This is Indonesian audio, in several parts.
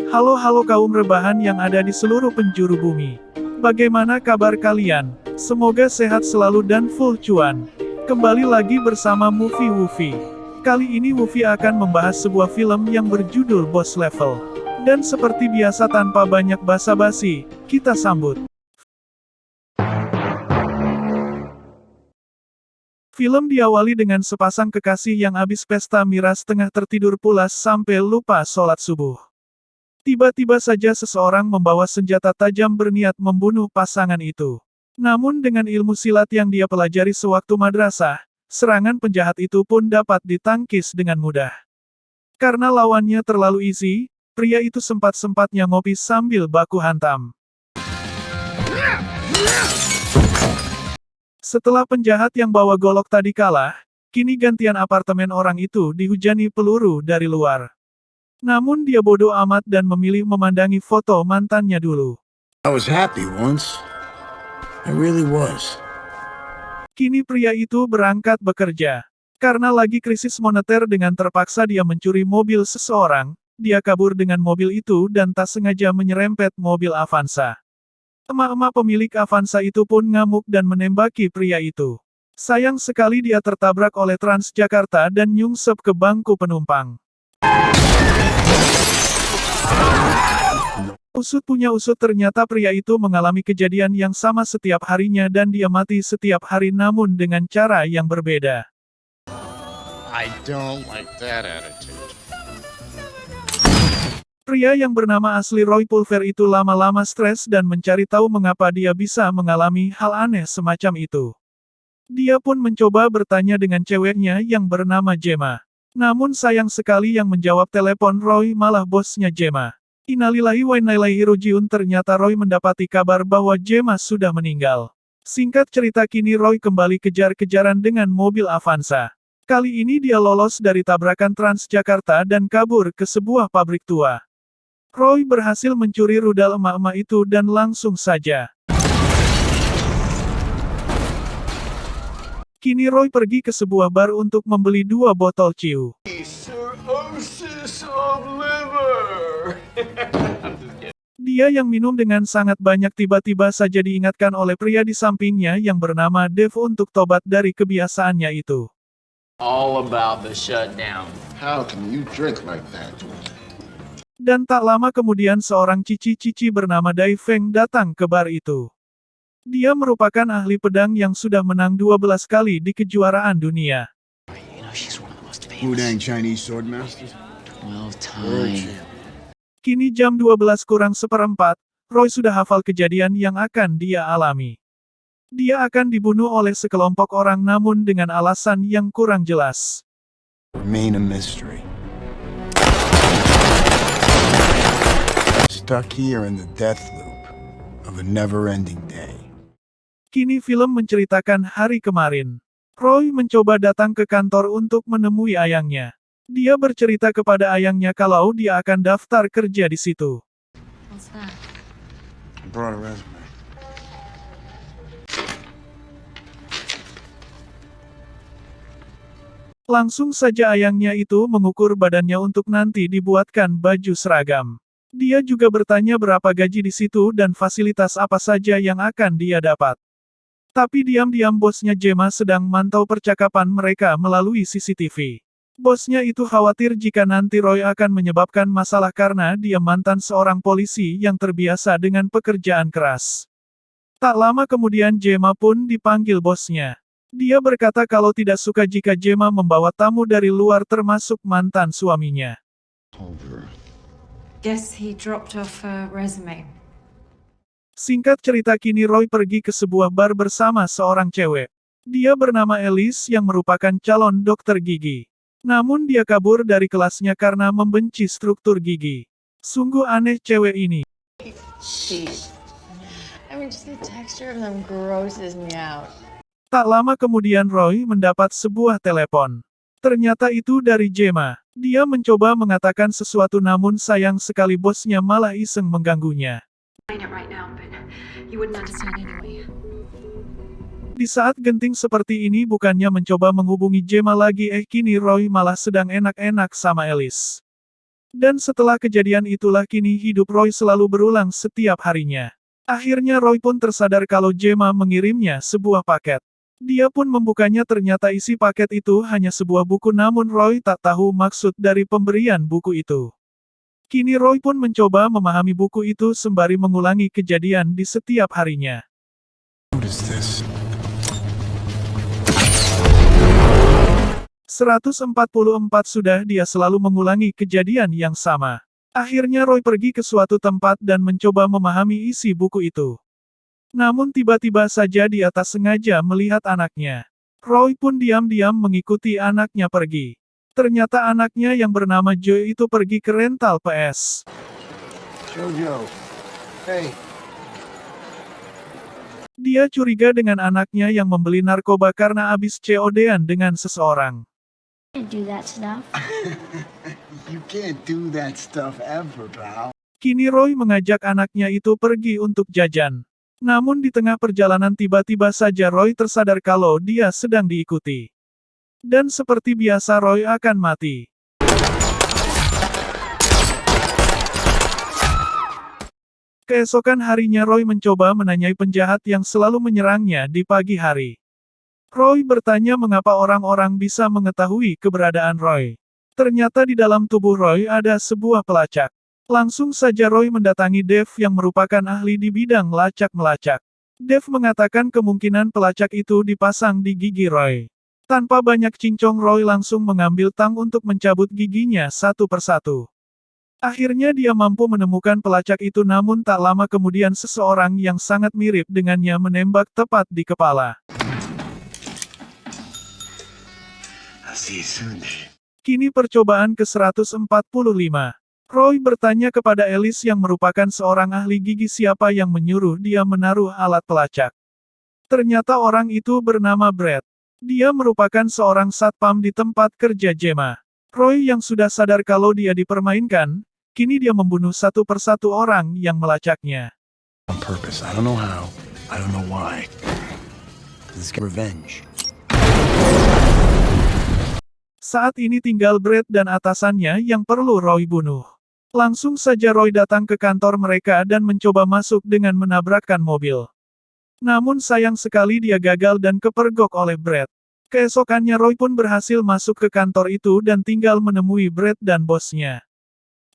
Halo kaum rebahan yang ada di seluruh penjuru bumi. Bagaimana kabar kalian? Semoga sehat selalu dan full cuan. Kembali lagi bersama Movie Woofy. Kali ini Woofy akan membahas sebuah film yang berjudul Boss Level. Dan seperti biasa tanpa banyak basa-basi, kita sambut. Film diawali dengan sepasang kekasih yang habis pesta miras tengah tertidur pulas sampai lupa sholat subuh. Tiba-tiba saja seseorang membawa senjata tajam berniat membunuh pasangan itu. Namun dengan ilmu silat yang dia pelajari sewaktu madrasah, serangan penjahat itu pun dapat ditangkis dengan mudah. Karena lawannya terlalu easy, pria itu sempat-sempatnya ngopi sambil baku hantam. Setelah penjahat yang bawa golok tadi kalah, kini gantian apartemen orang itu dihujani peluru dari luar. Namun dia bodoh amat dan memilih memandangi foto mantannya dulu. I was happy once. I really was. Kini pria itu berangkat bekerja. Karena lagi krisis moneter dengan terpaksa dia mencuri mobil seseorang, dia kabur dengan mobil itu dan tak sengaja menyerempet mobil Avanza. Emak-emak pemilik Avanza itu pun ngamuk dan menembaki pria itu. Sayang sekali dia tertabrak oleh Transjakarta dan nyungsep ke bangku penumpang. Usut punya usut ternyata pria itu mengalami kejadian yang sama setiap harinya dan dia mati setiap hari namun dengan cara yang berbeda. I don't like that attitude. Pria yang bernama asli Roy Pulver itu lama-lama stres dan mencari tahu mengapa dia bisa mengalami hal aneh semacam itu. Dia pun mencoba bertanya dengan ceweknya yang bernama Gemma. Namun sayang sekali yang menjawab telepon Roy malah bosnya Gemma. Innalillahi wa inna ilaihi raji'un, ternyata Roy mendapati kabar bahwa Gemma sudah meninggal. Singkat cerita kini Roy kembali kejar-kejaran dengan mobil Avanza. Kali ini dia lolos dari tabrakan Transjakarta dan kabur ke sebuah pabrik tua. Roy berhasil mencuri rudal emak-emak itu dan langsung saja. Kini Roy pergi ke sebuah bar untuk membeli 2 botol ciu. Cirrhosis of liver. Dia yang minum dengan sangat banyak tiba-tiba saja diingatkan oleh pria di sampingnya yang bernama Dave untuk tobat dari kebiasaannya itu. All about the shutdown. How can you drink like that? Dan tak lama kemudian seorang cici-cici bernama Dai Feng datang ke bar itu. Dia merupakan ahli pedang yang sudah menang 12 kali di kejuaraan dunia. You know, she's one of the most Wudang famous. Chinese sword master. 12-time. Kini jam 12 kurang seperempat, Roy sudah hafal kejadian yang akan dia alami. Dia akan dibunuh oleh sekelompok orang namun dengan alasan yang kurang jelas. Remain a mystery. Stuck here in the death loop of a never-ending day. Kini film menceritakan hari kemarin. Roy mencoba datang ke kantor untuk menemui ayangnya. Dia bercerita kepada ayangnya kalau dia akan daftar kerja di situ. What's that? I brought a resume. Langsung saja ayangnya itu mengukur badannya untuk nanti dibuatkan baju seragam. Dia juga bertanya berapa gaji di situ dan fasilitas apa saja yang akan dia dapat. Tapi diam-diam bosnya Gemma sedang mantau percakapan mereka melalui CCTV. Bosnya itu khawatir jika nanti Roy akan menyebabkan masalah karena dia mantan seorang polisi yang terbiasa dengan pekerjaan keras. Tak lama kemudian Gemma pun dipanggil bosnya. Dia berkata kalau tidak suka jika Gemma membawa tamu dari luar termasuk mantan suaminya. Guess he dropped off a resume. Singkat cerita kini Roy pergi ke sebuah bar bersama seorang cewek. Dia bernama Alice yang merupakan calon dokter gigi. Namun dia kabur dari kelasnya karena membenci struktur gigi. Sungguh aneh cewek ini. Just the texture of them grosses me out. Tak lama kemudian Roy mendapat sebuah telepon. Ternyata itu dari Gemma. Dia mencoba mengatakan sesuatu namun sayang sekali bosnya malah iseng mengganggunya. Di saat genting seperti ini bukannya mencoba menghubungi Gemma lagi kini Roy malah sedang enak-enak sama Alice. Dan setelah kejadian itulah kini hidup Roy selalu berulang setiap harinya. Akhirnya Roy pun tersadar kalau Gemma mengirimnya sebuah paket. Dia pun membukanya, ternyata isi paket itu hanya sebuah buku, namun Roy tak tahu maksud dari pemberian buku itu. Kini Roy pun mencoba memahami buku itu sembari mengulangi kejadian di setiap harinya. What is this? 144 sudah dia selalu mengulangi kejadian yang sama. Akhirnya Roy pergi ke suatu tempat dan mencoba memahami isi buku itu. Namun tiba-tiba saja dia tak sengaja melihat anaknya. Roy pun diam-diam mengikuti anaknya pergi. Ternyata anaknya yang bernama Joy itu pergi ke rental PS. Jojo. Hey. Dia curiga dengan anaknya yang membeli narkoba karena habis COD-an dengan seseorang. Do that stuff. You can't do that stuff ever, pal. Kini Roy mengajak anaknya itu pergi untuk jajan. Namun di tengah perjalanan tiba-tiba saja Roy tersadar kalau dia sedang diikuti. Dan seperti biasa Roy akan mati. Keesokan harinya Roy mencoba menanyai penjahat yang selalu menyerangnya di pagi hari. Roy bertanya mengapa orang-orang bisa mengetahui keberadaan Roy. Ternyata di dalam tubuh Roy ada sebuah pelacak. Langsung saja Roy mendatangi Dave yang merupakan ahli di bidang lacak-melacak. Dave mengatakan kemungkinan pelacak itu dipasang di gigi Roy. Tanpa banyak cincong Roy langsung mengambil tang untuk mencabut giginya satu persatu. Akhirnya dia mampu menemukan pelacak itu, namun tak lama kemudian seseorang yang sangat mirip dengannya menembak tepat di kepala. I'll see you soon, Dave. Kini percobaan ke-145. Roy bertanya kepada Alice yang merupakan seorang ahli gigi siapa yang menyuruh dia menaruh alat pelacak. Ternyata orang itu bernama Brad. Dia merupakan seorang satpam di tempat kerja Gemma. Roy yang sudah sadar kalau dia dipermainkan, kini dia membunuh satu persatu orang yang melacaknya. On purpose. I don't know how. I don't know why. This is revenge. Saat ini tinggal Brad dan atasannya yang perlu Roy bunuh. Langsung saja Roy datang ke kantor mereka dan mencoba masuk dengan menabrakkan mobil. Namun sayang sekali dia gagal dan kepergok oleh Brad. Keesokannya Roy pun berhasil masuk ke kantor itu dan tinggal menemui Brad dan bosnya.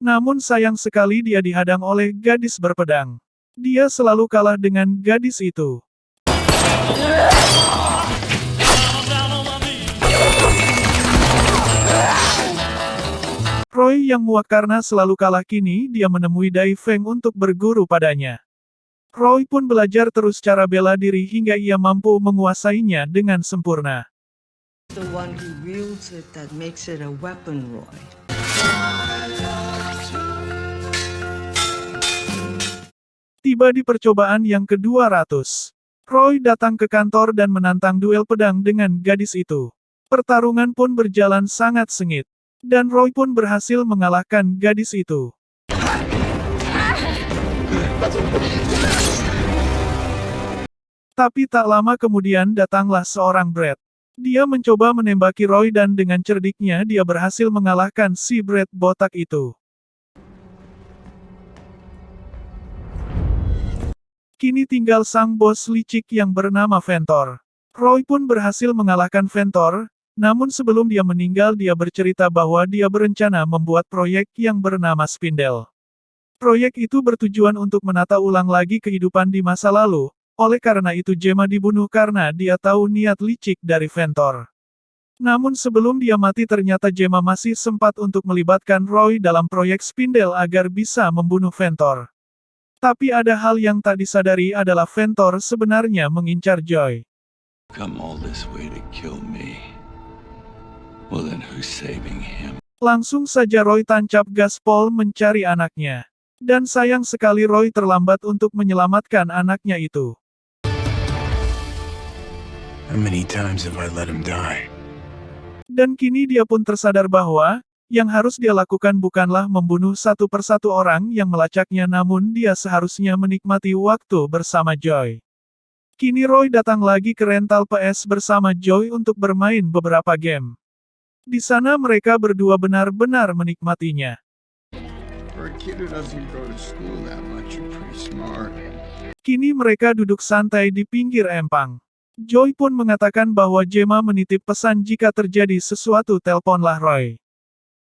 Namun sayang sekali dia dihadang oleh gadis berpedang. Dia selalu kalah dengan gadis itu. Roy yang muak karena selalu kalah kini dia menemui Dai Feng untuk berguru padanya. Roy pun belajar terus cara bela diri hingga ia mampu menguasainya dengan sempurna. The one who wields it that makes it a weapon, Roy. Tiba di percobaan yang ke-200. Roy datang ke kantor dan menantang duel pedang dengan gadis itu. Pertarungan pun berjalan sangat sengit. Dan Roy pun berhasil mengalahkan gadis itu. Tapi tak lama kemudian datanglah seorang Brad. Dia mencoba menembaki Roy dan dengan cerdiknya dia berhasil mengalahkan si Brad botak itu. Kini tinggal sang bos licik yang bernama Ventor. Roy pun berhasil mengalahkan Ventor. Namun sebelum dia meninggal dia bercerita bahwa dia berencana membuat proyek yang bernama Spindle. Proyek itu bertujuan untuk menata ulang lagi kehidupan di masa lalu, oleh karena itu Gemma dibunuh karena dia tahu niat licik dari Ventor. Namun sebelum dia mati ternyata Gemma masih sempat untuk melibatkan Roy dalam proyek Spindle agar bisa membunuh Ventor. Tapi ada hal yang tak disadari adalah Ventor sebenarnya mengincar Joy. Come all this way to kill me. Well then who's saving him? Langsung saja Roy tancap gaspol mencari anaknya. Dan sayang sekali Roy terlambat untuk menyelamatkan anaknya itu. How many times have I let him die? Dan kini dia pun tersadar bahwa, yang harus dia lakukan bukanlah membunuh satu persatu orang yang melacaknya, namun dia seharusnya menikmati waktu bersama Joy. Kini Roy datang lagi ke rental PS bersama Joy untuk bermain beberapa game. Di sana mereka berdua benar-benar menikmatinya. For a kid who doesn't go to school that much, you're pretty smart. Kini mereka duduk santai di pinggir empang. Joy pun mengatakan bahwa Gemma menitip pesan jika terjadi sesuatu telponlah Roy.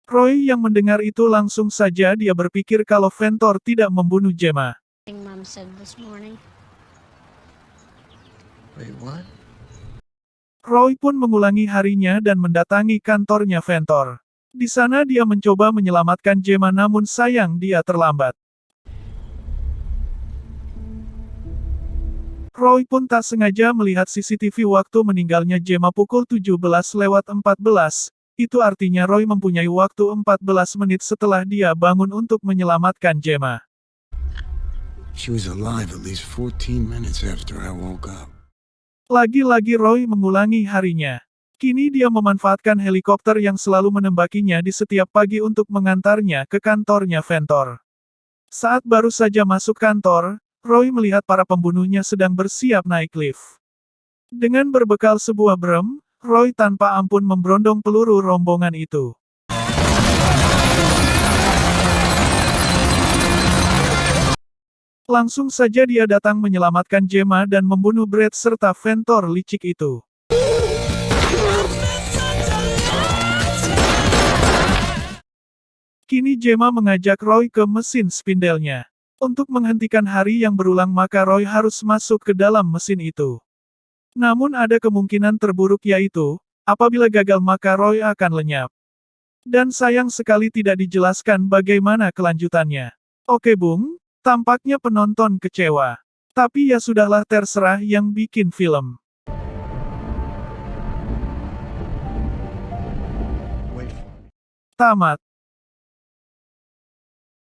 Roy yang mendengar itu langsung saja dia berpikir kalau Ventor tidak membunuh Gemma. Mom said this morning. Wait, what? Roy pun mengulangi harinya dan mendatangi kantornya Ventor. Di sana dia mencoba menyelamatkan Gemma namun sayang dia terlambat. Roy pun tak sengaja melihat CCTV waktu meninggalnya Gemma pukul 17:14. Itu artinya Roy mempunyai waktu 14 menit setelah dia bangun untuk menyelamatkan Gemma. She was alive at least 14 minutes after I woke up. Lagi-lagi Roy mengulangi harinya. Kini dia memanfaatkan helikopter yang selalu menembakinya di setiap pagi untuk mengantarnya ke kantornya Ventor. Saat baru saja masuk kantor, Roy melihat para pembunuhnya sedang bersiap naik lift. Dengan berbekal sebuah brem, Roy tanpa ampun memberondong peluru rombongan itu. Langsung saja dia datang menyelamatkan Gemma dan membunuh Brad serta Ventor licik itu. Kini Gemma mengajak Roy ke mesin spindelnya. Untuk menghentikan hari yang berulang maka Roy harus masuk ke dalam mesin itu. Namun ada kemungkinan terburuk yaitu, apabila gagal maka Roy akan lenyap. Dan sayang sekali tidak dijelaskan bagaimana kelanjutannya. Oke Bung. Tampaknya penonton kecewa. Tapi ya sudahlah terserah yang bikin film. Tamat.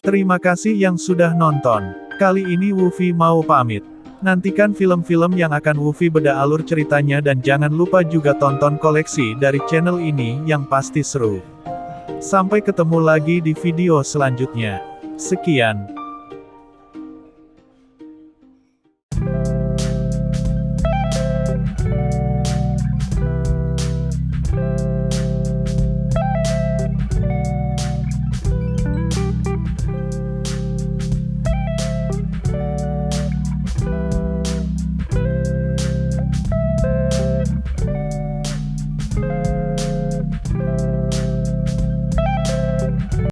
Terima kasih yang sudah nonton. Kali ini Wufi mau pamit. Nantikan film-film yang akan Wufi beda alur ceritanya dan jangan lupa juga tonton koleksi dari channel ini yang pasti seru. Sampai ketemu lagi di video selanjutnya. Sekian.